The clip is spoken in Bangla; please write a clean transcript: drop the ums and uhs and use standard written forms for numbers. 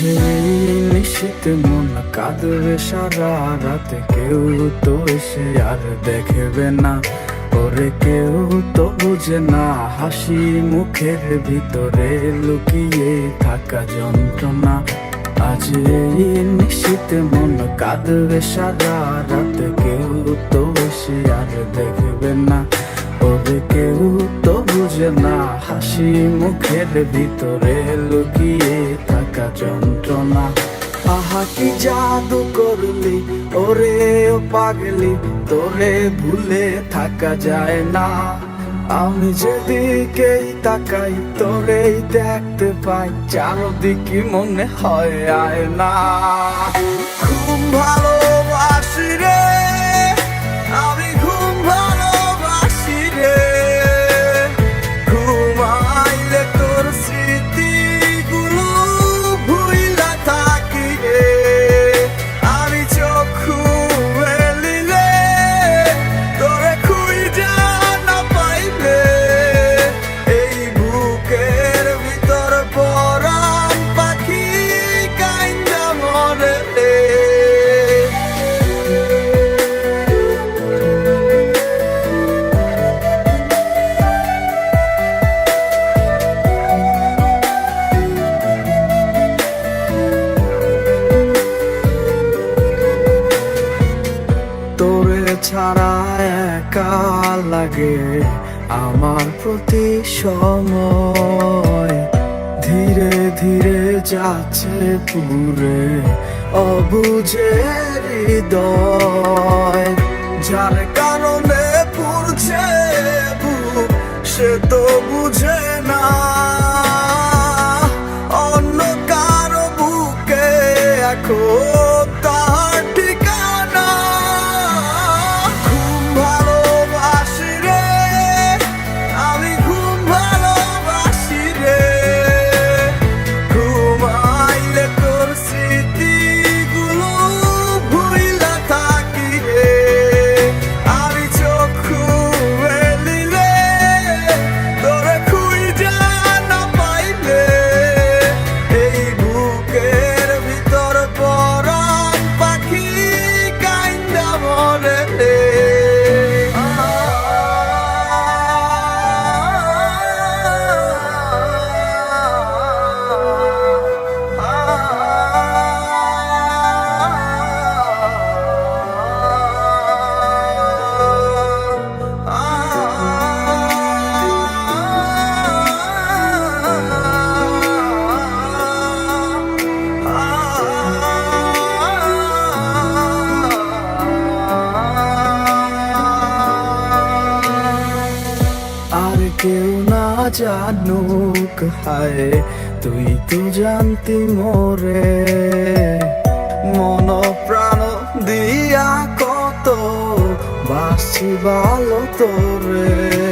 এই নিশীথ মন কাঁদবে সারা রাতে, কেউ তো এসে আর দেখবে না ওরে, কেউ তো বুঝে না হাসি মুখের ভিতরে লুকিয়ে থাকা যন্ত্রণা। আজ এই নিশীথ মন কাঁদবে সারা রাতে, কেউ তো এসে আর দেখবে না ওরে, কেউ তো বুঝে না হাসি মুখের ভিতরে লুকিয়ে থাকা যন্ত্রণা। আহা কি জাদু করলি ওরে ও পাগলি, তোরে ভুলে থাকা যায় না। আমি যেদিকেই তাকাই তোরেই দেখতে পাই, চারদিকে মনে হয় আয়না। খুব ভালোবাসি রে আমি, খুব ভালোবাসি রে, ঘুমাইলে তোর স্মৃতিগুলো ভুইলা থাকি রে। আমি চক্ষু মেলিলে তোরে খুঁজা না পাইলে, এই বুকের ভিতর পরাণ পাখি কাইন্দা মরে রে। তোরে ছাড়া একা লাগে আমার প্রতি সময়, ধীরে ধীরে যাচ্ছে পুরে অবুঝে হৃদয়। যার কারণে পুরছে বুক সে তো বুঝে না, অন্য কারো বুকে এখন তার ঠিকানা। খুব ভালোবাসি রে আমি, খুব ভালোবাসি রে, ঘুমাইলে তোর স্মৃতিগুলো ভুইলা থাকি রে। আমি চক্ষু মেলিলে তোরে খুঁজা না পাইলে, এই বুকের ভিতর পরাণ পাখি কাইন্দা মরে রে। আর কেউ না জানুক হায়, তুই তো জানতি মোরে, মন প্রাণ দিয়া কত বাসি ভালো তোরে।